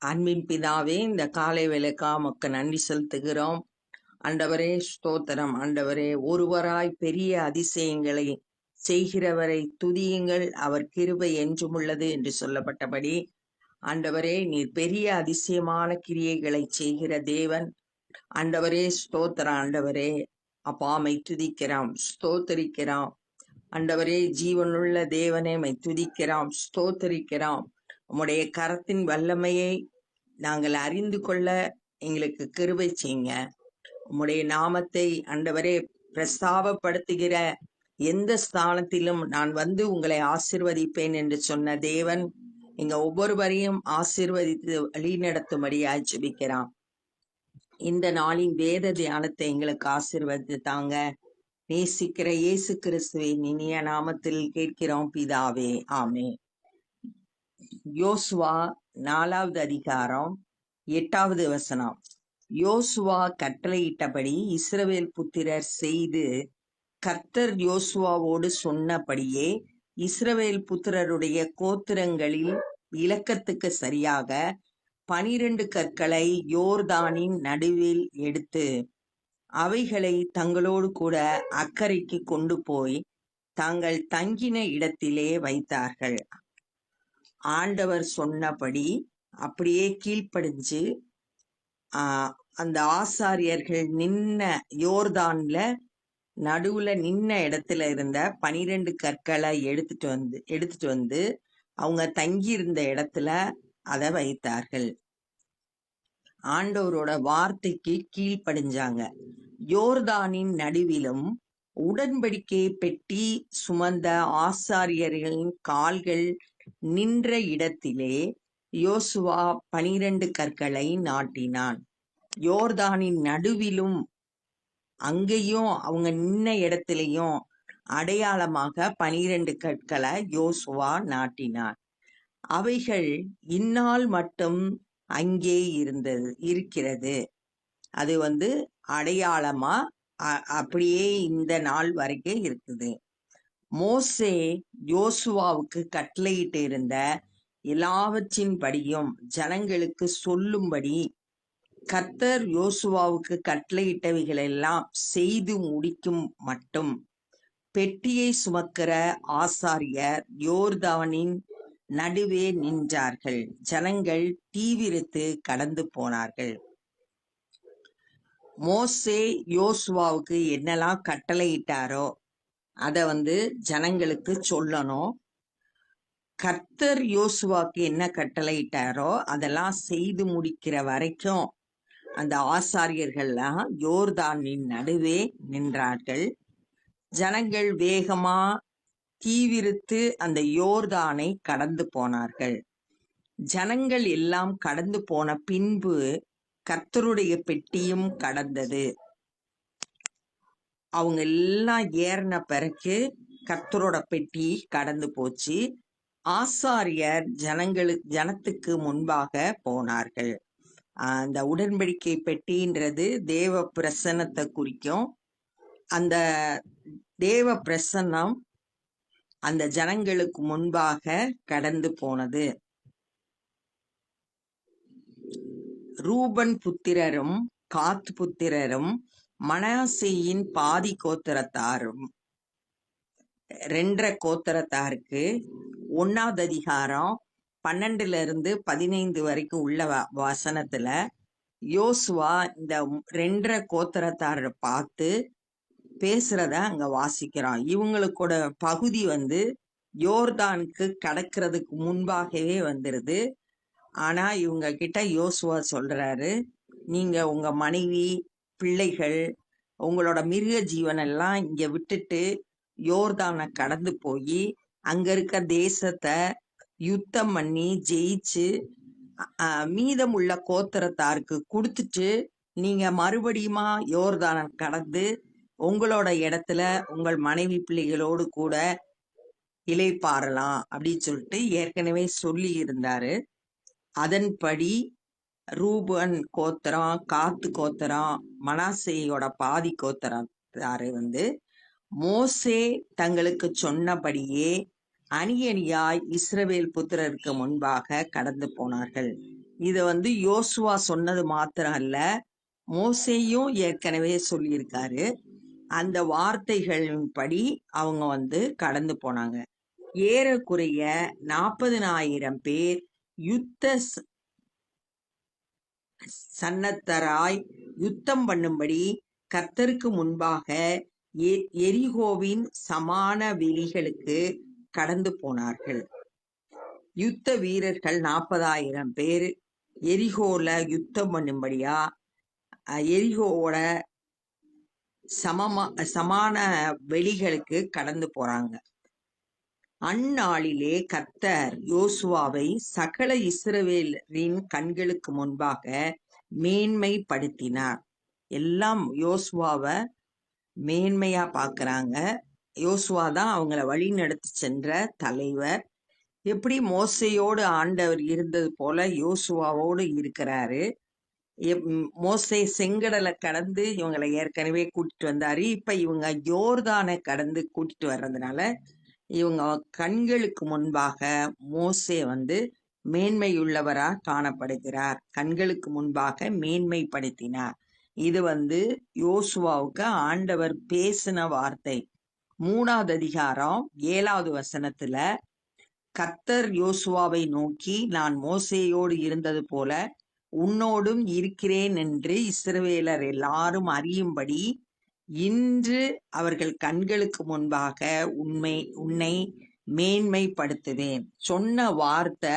அன்பின் பிதாவே, இந்த காலை வேளைக்கா உமக்கு நன்றி செலுத்துகிறோம். ஆண்டவரே ஸ்தோத்திரம். ஆண்டவரே, ஒருவராய் பெரிய அதிசயங்களை செய்கிறவரை துதியுங்கள், அவர் கிருபை என்றும் உள்ளது என்று சொல்லப்பட்டபடி, ஆண்டவரே நீர் பெரிய அதிசயமான கிரியைகளை செய்கிற தேவன். ஆண்டவரே ஸ்தோத்திரம். ஆண்டவரே அப்பாமை துதிக்கிறோம், ஸ்தோத்தரிக்கிறோம். ஆண்டவரே ஜீவனுள்ள தேவனே மை துதிக்கிறோம், ஸ்தோத்தரிக்கிறோம். உம்முடைய கரத்தின் வல்லமையை நாங்கள் அறிந்து கொள்ள எங்களுக்கு கிருபை செய்யுங்க. உம்முடைய நாமத்தை ஆண்டவரே பிரஸ்தாபப்படுத்துகிற எந்த ஸ்தானத்திலும் நான் வந்து உங்களை ஆசிர்வதிப்பேன் என்று சொன்ன தேவன் எங்க ஒவ்வொருவரையும் ஆசிர்வதித்து வழிநடத்தும்படியாய் ஜெபிக்கிறான். இந்த நாளின் வேத தியானத்தை எங்களுக்கு ஆசிர்வதித்து தாங்க. நேசிக்கிற இயேசு கிறிஸ்துவின் இனிய நாமத்தில் கேட்கிறோம் பிதாவே, ஆமே. யோசுவா 4வது அதிகாரம் 8வது வசனம். யோசுவா கட்டளையிட்டபடி இஸ்ரவேல் புத்திரர் செய்து கர்த்தர் யோசுவாவோடு சொன்னபடியே இஸ்ரவேல் புத்திரருடைய கோத்திரங்களில் இலக்கத்துக்கு சரியாக 12 கற்களை யோர்தானின் நடுவில் எடுத்து அவைகளை தங்களோடு கூட அக்கறைக்கு கொண்டு போய் தாங்கள் தங்கின இடத்திலே வைத்தார்கள். ஆண்டவர் சொன்னபடி அப்படியே கீழ்ப்படிஞ்சு அந்த ஆசாரியர்கள் நின்ன யோர்தான்ல நடுவுல நின்ன இடத்துல இருந்த 12 கற்களை எடுத்துட்டு வந்து அவங்க தங்கி இருந்த இடத்துல அதை வைத்தார்கள். ஆண்டவரோட வார்த்தைக்கு கீழ்ப்படிஞ்சாங்க. யோர்தானின் நடுவிலும் உடன்படிக்கை பெட்டி சுமந்த ஆசாரியர்களின் கால்கள் நின்ற இடத்திலே யோசுவா 12 கற்களை நாட்டினான். யோர்தானின் நடுவிலும் அங்கேயும் அவங்க நின்ன இடத்திலையும் அடையாளமாக 12 கற்களை யோசுவா நாட்டினான். அவைகள் இந்நாள் மட்டும் அங்கே இருக்கிறது. அது அடையாளமா அப்படியே இந்த நாள் வரைக்கும் இருக்குது. மோசே யோசுவாவுக்கு கட்டளையிட்டு இருந்த எல்லாவற்றின் படியும் ஜனங்களுக்கு சொல்லும்படி கர்த்தர் யோசுவாவுக்கு கட்டளையிட்டவைகளெல்லாம் செய்து முடிக்கும் மட்டும் பெட்டியை சுமக்கிற ஆசாரியர் யோர்தானின் நடுவே நின்றார்கள். ஜனங்கள் தீவிரித்து கடந்து போனார்கள். மோசே யோசுவாவுக்கு என்னெல்லாம் கட்டளையிட்டாரோ அத ஜனங்களுக்கு சொல்லணும். கர்த்தர் யோசுவாவுக்கு என்ன கட்டளையிட்டாரோ அதெல்லாம் செய்து முடிக்கிற வரைக்கும் அந்த ஆசாரியர்கள்லாம் யோர்தானின் நடுவே நின்றார்கள். ஜனங்கள் வேகமா தீவிரித்து அந்த யோர்தானை கடந்து போனார்கள். ஜனங்கள் எல்லாம் கடந்து போன பின்பு கர்த்தருடைய பெட்டியும் கடந்தது. அவங்க எல்லாம் ஏறின பிறகு கர்த்தரோட பெட்டி கடந்து போச்சு. ஆசாரியர் ஜனத்துக்கு முன்பாக போனார்கள். அந்த உடன்படிக்கை பெட்டின்றது தேவ பிரசன்னத்தை குறிக்கும். அந்த தேவ பிரசன்னம் அந்த ஜனங்களுக்கு முன்பாக கடந்து போனது. ரூபன் புத்திரரும் காத் புத்திரரும் மனாசேயின் பாதி கோத்திரத்தாரும் 2 கோத்திரத்தாருக்கு 1வது அதிகாரம் 12-15 வரைக்கும் உள்ள வசனத்துல யோசுவா இந்த 2 கோத்திரத்தாரை பார்த்து பேசுறத அங்க வாசிக்கிறான். இவங்களுக்கோட பகுதி யோர்தானுக்கு கடக்கிறதுக்கு முன்பாகவே வந்துருது. ஆனா இவங்க கிட்ட யோசுவா சொல்றாரு, நீங்க உங்க மனைவி, பிள்ளைகள், உங்களோட மிருக ஜீவனெல்லாம் இங்க விட்டுட்டு யோர்தானை கடந்து போய் அங்க இருக்க தேசத்தை யுத்தம் பண்ணி ஜெயிச்சு மீதமுள்ள கோத்திரத்தாருக்கு கொடுத்துட்டு நீங்க மறுபடியுமா யோர்தானை கடந்து உங்களோட இடத்துல உங்கள் மனைவி பிள்ளைகளோடு கூட இளைப்பாறலாம் அப்படின்னு சொல்லிட்டு ஏற்கனவே சொல்லி இருந்தாரு. அதன்படி ரூபன் கோத்திரம், காத்து கோத்திரம், மனாசேயோட பாதி கோத்திரத்தாரு மோசே தங்களுக்கு சொன்னபடியே அணி அணியாய் இஸ்ரவேல் புத்திரருக்கு முன்பாக கடந்து போனார்கள். இத யோசுவா சொன்னது மாத்திரம் அல்ல, மோசேயும் ஏற்கனவே சொல்லியிருக்காரு. அந்த வார்த்தைகளின்படி அவங்க கடந்து போனாங்க. ஏறக்குறைய 40,000 பேர் யுத்த சன்னத்தராய் யுத்தம் பண்ணும்படி கர்த்தருக்கு முன்பாக எரிகோவின் சமான வெளிகளுக்கு கடந்து போனார்கள். யுத்த வீரர்கள் 40,000 பேர் எரிகோல யுத்தம் பண்ணும்படியா எரிகோவோட சமான வெளிகளுக்கு கடந்து போறாங்க. அந்நாளிலே கர்த்தர் யோசுவாவை சகல இஸ்ரவேலரின் கண்களுக்கு முன்பாக மேன்மைப்படுத்தினார். எல்லாம் யோசுவாவை மேன்மையா பார்க்கறாங்க. யோசுவா தான் அவங்கள வழி நடத்தி சென்ற தலைவர். எப்படி மோசையோடு ஆண்டவர் இருந்தது போல யோசுவாவோடு இருக்கிறாரு. மோசே செங்கடலை கடந்து இவங்களை ஏற்கனவே கூட்டிட்டு வந்தாரு. இப்ப இவங்க யோர்தானை கடந்து கூட்டிட்டு வர்றதுனால இவங்க கண்களுக்கு முன்பாக மோசே மேன்மையுள்ளவரா காணப்படுகிறார். கண்களுக்கு முன்பாக மேன்மைப்படுத்தினார். இது யோசுவாவுக்கு ஆண்டவர் பேசின வார்த்தை. 3வது அதிகாரம் 7வது வசனத்துல கர்த்தர் யோசுவாவை நோக்கி, நான் மோசேயோடு இருந்தது போல உன்னோடும் இருக்கிறேன் என்று இஸ்ரவேலர் எல்லாரும் அறியும்படி இன்று அவர்கள் கண்களுக்கு முன்பாக உன்னை மேன்மைப்படுத்துவேன். சொன்ன வார்த்தை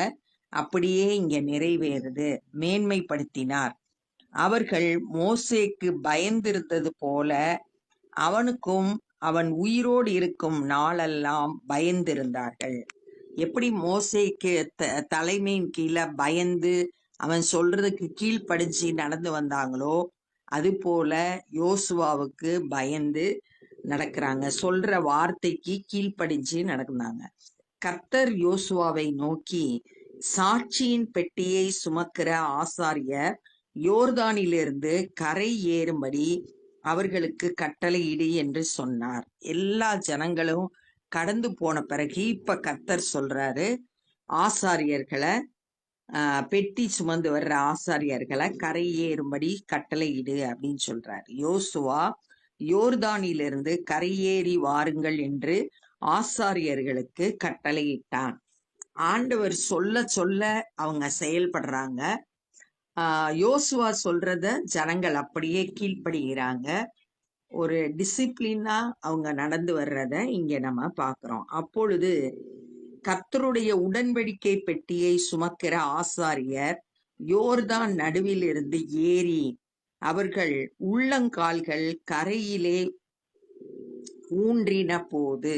அப்படியே இங்க நிறைவேறுது. மேன்மைப்படுத்தினார். அவர்கள் மோசேக்கு பயந்திருந்தது போல அவனுக்கும் அவன் உயிரோடு இருக்கும் நாளெல்லாம் பயந்திருந்தார்கள். எப்படி மோசேக்கு தலைமையின் கீழே பயந்து அவன் சொல்றதுக்கு கீழ்ப்படிஞ்சு நடந்து வந்தாங்களோ அது போல யோசுவாவுக்கு பயந்து நடக்கிறாங்க. சொல்ற வார்த்தைக்கு கீழ்ப்படிஞ்சு நடந்தாங்க. கர்த்தர் யோசுவாவை நோக்கி, சாட்சியின் பெட்டியை சுமக்கிற ஆசாரியர் யோர்தானிலிருந்து கரை ஏறும்படி அவர்களுக்கு கட்டளையிடு என்று சொன்னார். எல்லா ஜனங்களும் கடந்து போன பிறகு இப்ப கர்த்தர் சொல்றாரு, ஆசாரியர்களை பெட்டி சுமந்து வர்ற ஆசாரியர்களை கரை ஏறும்படி கட்டளையிடு அப்படின்னு சொல்றாரு. யோசுவா யோர்தானிலிருந்து கரையேறி வாருங்கள் என்று ஆசாரியர்களுக்கு கட்டளையிட்டான். ஆண்டவர் சொல்ல சொல்ல அவங்க செயல்படுறாங்க. யோசுவா சொல்றத ஜனங்கள் அப்படியே கீழ்ப்படுகிறாங்க. ஒரு டிசிப்ளினா அவங்க நடந்து வர்றத இங்க நம்ம பார்க்கிறோம். அப்பொழுது கர்த்தருடைய உடன்படிக்கை பெட்டியை சுமக்கிற ஆசாரியர் யோர்தான் நடுவில் இருந்து ஏறி அவர்கள் உள்ளங்கால்கள் கரையிலே ஊன்றின போது,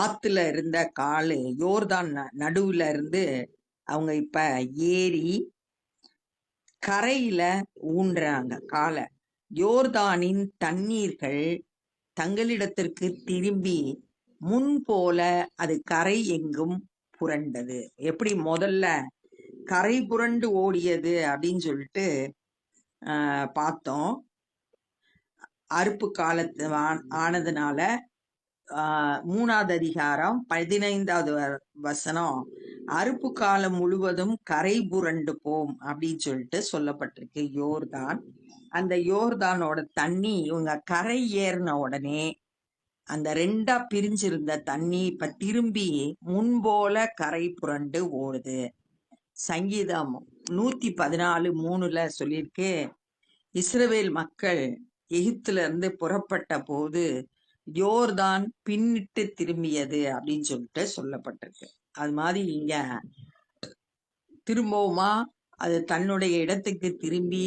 ஆத்துல இருந்த காலு யோர்தான் நடுவுல இருந்து அவங்க இப்ப ஏறி கரையில ஊன்றாங்க காலை. யோர்தானின் தண்ணீர்கள் தங்களிடத்திற்கு திரும்பி முன் போல அது கரை எங்கும் புரண்டது. எப்படி முதல்ல கரை புரண்டு ஓடியது அப்படின்னு சொல்லிட்டு பார்த்தோம். அறுப்பு காலத்து ஆனதுனால 3வது அதிகாரம் 15வது வசனம், அறுப்பு காலம் முழுவதும் கரை புரண்டு போம் அப்படின்னு சொல்லிட்டு சொல்லப்பட்டிருக்கு. யோர்தான், அந்த யோர்தானோட தண்ணி இவங்க கரை ஏறின உடனே அந்த 2ஆ பிரிஞ்சிருந்த தண்ணி இப்ப திரும்பி முன்போல கரை புரண்டு ஓடுது. சங்கீதம் 114:3 சொல்லியிருக்கு, இஸ்ரவேல் மக்கள் எகிப்துல இருந்து புறப்பட்ட போது யோர்தான் பின்னிட்டு திரும்பியது அப்படின்னு சொல்லிட்டு சொல்லப்பட்டிருக்கு. அது மாதிரி இங்க திரும்பவுமா அது தன்னுடைய இடத்துக்கு திரும்பி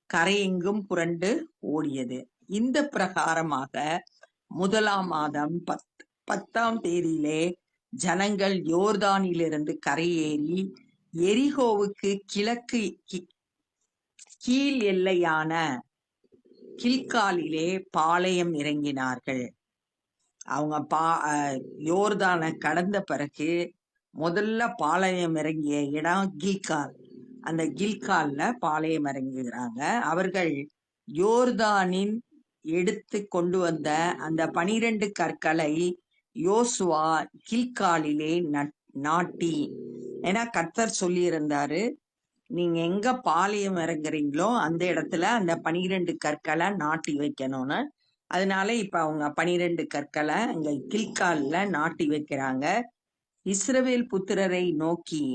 கரையெங்கும் புரண்டு ஓடியது. இந்த பிரகாரமாக 1ஆம் மாதம் 10ஆம் தேதியிலே ஜனங்கள் யோர்தானிலிருந்து கரையேறி எரிகோவுக்கு கிழக்கு கீழ் எல்லையான கில்காலிலே பாளையம் இறங்கினார்கள். அவங்க யோர்தானை கடந்த பிறகு முதல்ல பாளையம் இறங்கிய இடம் கில்கால். அந்த கில்கால்ல பாளையம் இறங்குகிறாங்க. அவர்கள் யோர்தானின் எடுத்து கொண்டு வந்த அந்த 12 கற்களை யோசுவா கில்காலிலே நாட்டி ஏன்னா கர்த்தர் சொல்லி இருந்தாரு, நீங்க எங்க பாளையம் இறங்குறீங்களோ அந்த இடத்துல அந்த 12 கற்களை நாட்டி வைக்கணும்னு. அதனால இப்ப அவங்க 12 கற்களை அங்க கில்கால்ல நாட்டி வைக்கிறாங்க. இஸ்ரவேல் புத்திரரை நோக்கி,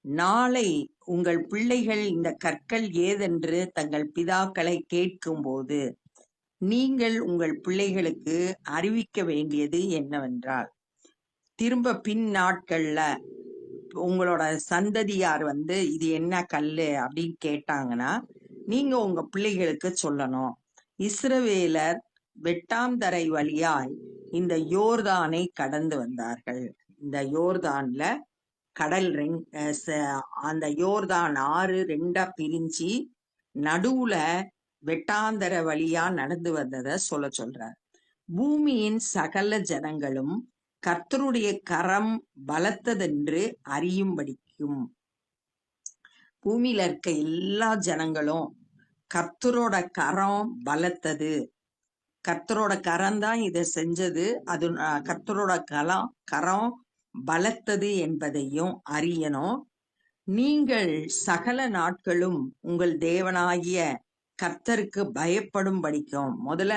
நாளை உங்கள் பிள்ளைகள் இந்த கற்கள் ஏதென்று தங்கள் பிதாக்களை கேட்கும்போது நீங்கள் உங்கள் பிள்ளைகளுக்கு அறிவிக்க வேண்டியது என்னவென்றால், திரும்ப பின் நாட்கள்ல உங்களோட சந்ததியார் இது என்ன கல்லு அப்படின்னு கேட்டாங்கன்னா, நீங்க உங்க பிள்ளைகளுக்கு சொல்லணும், இஸ்ரவேலர் வெட்டாந்தரை வழியாய் இந்த யோர்தானை கடந்து வந்தார்கள். இந்த யோர்தான்ல கடல் அந்த யோர்தான் ஆறு ரெண்டா பிரிஞ்சு நடுவுல வெட்டாந்தர வழியா நடந்து வந்ததை சொல்றார். பூமியின் சகல ஜனங்களும் கர்த்தருடைய கரம் பலத்ததென்று அறியும்படிக்கும், பூமியில இருக்க எல்லா ஜனங்களும் கர்த்தரோட கரம் பலத்தது, கர்த்தரோட கரம் தான் இதை செஞ்சது, அது கர்த்தரோட கரம் பலத்தது என்பதையும் அறியணும். நீங்கள் சகல நாட்களும் உங்கள் தேவனாகிய கர்த்தருக்கு பயப்படும்படிக்கும், முதல்ல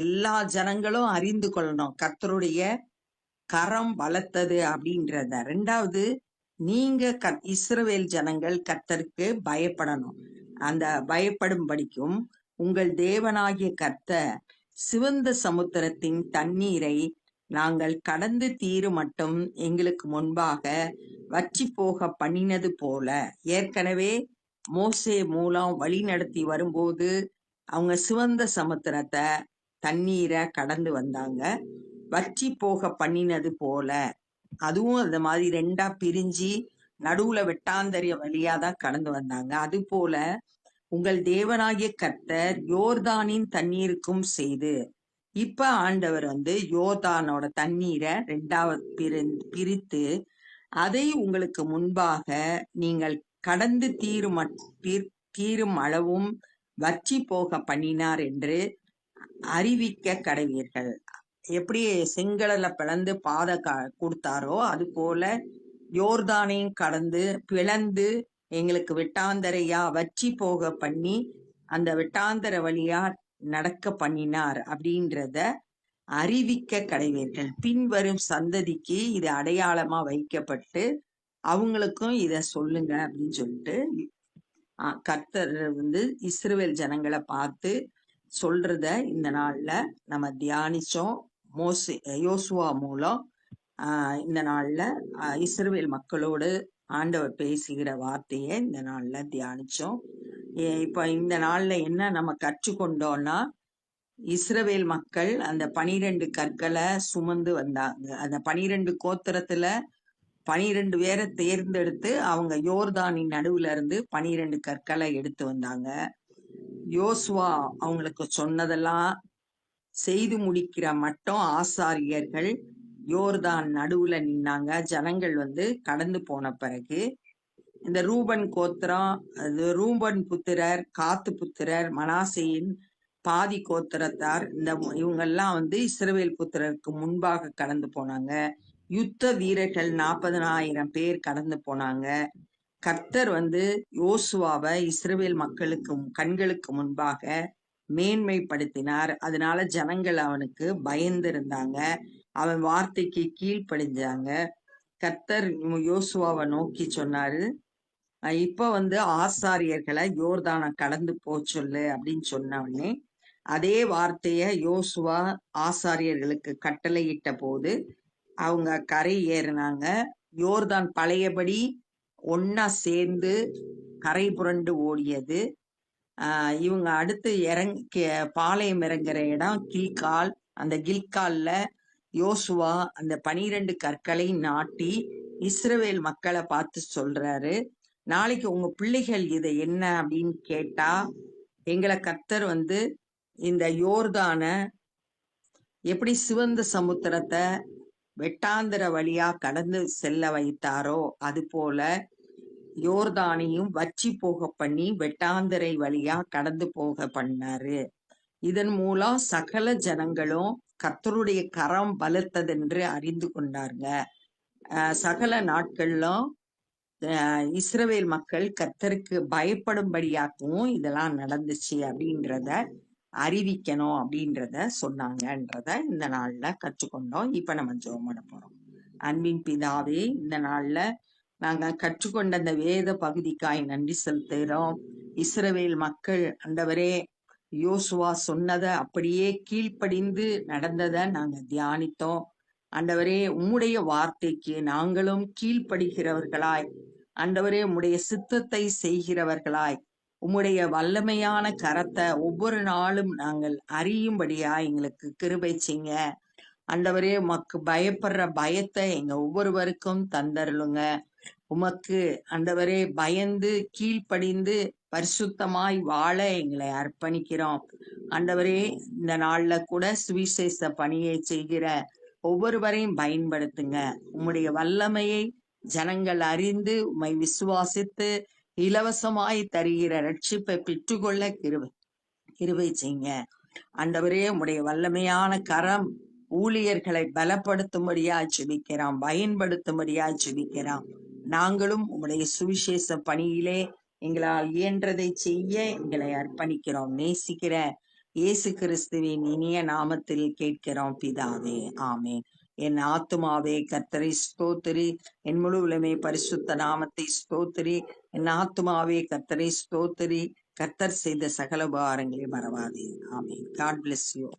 எல்லா ஜனங்களும் அறிந்து கொள்ளணும் கர்த்தருடைய கரம் பலத்தது அப்படின்றத. ரெண்டாவது, நீங்க இஸ்ரவேல் ஜனங்கள் கர்த்தருக்கு பயப்படணும். அந்த பயப்படும்படிக்கும் உங்கள் தேவனாகிய கர்த்தர் சிவந்த சமுத்திரத்தின் தண்ணீரை நாங்கள் கடந்து தீரு மட்டும் எங்களுக்கு முன்பாக வற்றி போக பண்ணினது போல, ஏற்கனவே மோசே மூலம் வழி நடத்தி வரும்போது அவங்க சிவந்த சமுத்திரத்தை தண்ணீரை கடந்து வந்தாங்க, வற்றி போக பண்ணினது போல, அதுவும் அந்த மாதிரி ரெண்டா பிரிஞ்சு நடுவுல வெட்டாந்தரிய வழியாதான் கடந்து வந்தாங்க. அது போல உங்கள் தேவனாகிய கர்த்தர் யோர்தானின் தண்ணீருக்கும் செய்து, இப்ப ஆண்டவர் யோர்தானோட தண்ணீரை ரெண்டாவது பிரித்து அதை உங்களுக்கு முன்பாக நீங்கள் கடந்து தீரும் அளவும் வற்றி போக பண்ணினார் என்று அறிவிக்க கடவீர்கள். எப்படி செங்கடலை பிளந்து பாதை கொடுத்தாரோ அது போல யோர்தானையும் கடந்து பிளந்து எங்களுக்கு வெட்டாந்தரையா வற்றி போக பண்ணி அந்த வெட்டாந்தர வழியா நடக்க பண்ணினார் அப்படின்றத அறிவிக்க கடவீர்கள். பின்வரும் சந்ததிக்கு இது அடையாளமா வைக்கப்பட்டு அவங்களுக்கும் இத சொல்லுங்க அப்படின்னு சொல்லிட்டு கர்த்தர் இஸ்ரவேல் ஜனங்களை பார்த்து சொல்றத இந்த நாள்ல நம்ம தியானிச்சோம். யோசுவா மூலம் இந்த நாள்ல இஸ்ரவேல் மக்களோடு ஆண்டவர் பேசுகிற வார்த்தையை இந்த நாள்ல தியானிச்சோம். இப்ப இந்த நாள்ல என்ன நம்ம கற்றுக்கொண்டோம்னா, இஸ்ரவேல் மக்கள் அந்த 12 கற்களை சுமந்து வந்தாங்க. அந்த 12 கோத்திரத்துல 12 பேரை தேர்ந்தெடுத்து அவங்க யோர்தானின் நடுவுல இருந்து 12 கற்களை எடுத்து வந்தாங்க. யோசுவா அவங்களுக்கு சொன்னதெல்லாம் செய்து முடிக்கிற மட்டும் ஆசாரியர்கள் யோர்தான் நடுவுல நின்னாங்க. ஜனங்கள் கடந்து போன பிறகு இந்த ரூபன் கோத்திரம், ரூபன் புத்திரர், காத்து புத்திரர், மனாசையின் பாதி கோத்திரத்தார், இவங்கெல்லாம் இஸ்ரவேல் புத்திரருக்கு முன்பாக கடந்து போனாங்க. யுத்த வீரர்கள் 40,000 பேர் கடந்து போனாங்க. கர்த்தர் யோசுவாவை இஸ்ரவேல் மக்களுக்கு கண்களுக்கு முன்பாக மேன்மைப்படுத்தினார். அதனால ஜனங்கள் அவனுக்கு பயந்து இருந்தாங்க, அவன் வார்த்தைக்கு கீழ்ப்படிஞ்சாங்க. கர்த்தர் யோசுவாவை நோக்கி சொன்னாரு, இப்ப ஆசாரியர்களை யோர்தான கடந்து சொல்லு அப்படின்னு சொன்ன உடனே அதே வார்த்தைய யோசுவா ஆசாரியர்களுக்கு கட்டளையிட்ட போது அவங்க கரை ஏறினாங்க. யோர்தான் பழையபடி ஒன்னா சேர்ந்து கரை புரண்டு ஓடியது. இவங்க அடுத்து பாளையம் இறங்குற இடம் கில்கால். அந்த கில்கால்ல யோசுவா அந்த 12 கற்களை நாட்டி இஸ்ரவேல் மக்களை பார்த்து சொல்றாரு, நாளைக்கு உங்க பிள்ளைகள் இதை என்ன அப்படின்னு கேட்டா, எங்களை கர்த்தர் இந்த யோர்தான எப்படி சிவந்த சமுத்திரத்தை வெட்டாந்தர வழியா கடந்து செல்ல வைத்தாரோ அது போல யோர்தானையும் வற்றி போக பண்ணி வெட்டாந்தரை வழியா கடந்து போக பண்ணாரு. இதன் மூலம் சகல ஜனங்களும் கர்த்தருடைய கரம் பலத்ததென்று அறிந்து கொண்டாருங்க. சகல நாட்கள்லும் இஸ்ரவேல் மக்கள் கர்த்தருக்கு பயப்படும்படியாகவும் இதெல்லாம் நடந்துச்சு அப்படின்றத அறிவிக்கணும் அப்படின்றத சொன்னாங்கன்றத இந்த நாள்ல கற்றுக்கொண்டோம். இப்ப நம்ம ஜெபம் பண்ண போறோம். அன்பின் பிதாவே, இந்த நாள்ல நாங்க கற்றுக்கொண்ட அந்த வேத பகுதிக்காய் நன்றி செலுத்துகிறோம். இஸ்ரவேல் மக்கள் ஆண்டவரே யோசுவா சொன்னதை அப்படியே கீழ்ப்படிந்து நடந்ததை நாங்க தியானித்தோம். ஆண்டவரே உம்முடைய வார்த்தைக்கு நாங்களும் கீழ்ப்படுகிறவர்களாய், ஆண்டவரே உம்முடைய சித்தத்தை செய்கிறவர்களாய், உம்முடைய வல்லமையான கரத்தை ஒவ்வொரு நாளும் நாங்கள் அறியும்படியா எங்களுக்கு கிருபை செய்யுங்க. ஆண்டவரே உமக்கு பயப்படுற பயத்தை எங்க ஒவ்வொருவருக்கும் தந்தருளுங்க. உமக்கு ஆண்டவரே பயந்து கீழ்ப்படிந்து பரிசுத்தமாய் வாழ எங்களை அர்ப்பணிக்கிறோம். ஆண்டவரே இந்த நாள்ல கூட சுவிசேஷ பணியை செய்கிற ஒவ்வொருவரையும் பயன்படுத்துங்க. உம்முடைய வல்லமையை ஜனங்கள் அறிந்து உம்மை விசுவாசித்து இலவசமாய் தருகிற ரட்சிப்பை பெற்றுக்கொள்ள கிருபை செய்யுங்க. ஆண்டவரே உம்முடைய வல்லமையான கரம் ஊழியர்களை பலப்படுத்தும்படியாய் ஜெபிக்கிறோம், பயன்படுத்தும்படியாய் ஜெபிக்கிறோம். நாங்களும் உம்முடைய சுவிசேஷ பணியிலே எங்களால் இயன்றதை செய்ய எங்களை அர்ப்பணிக்கிறோம். நேசிக்கிற இயேசு கிறிஸ்துவின் இனிய நாமத்தில் கேட்கிறோம் பிதாவே, ஆமென். என் ஆத்துமாவே கர்த்தரை ஸ்தோத்திரி, என் முழு உலமே பரிசுத்த நாமத்தை ஸ்தோத்திரி. என் ஆத்துமாவே கர்த்தரை ஸ்தோத்திரி, கர்த்தர் செய்த சகல உபகாரங்களை மறவாதே. ஆமென். God bless you.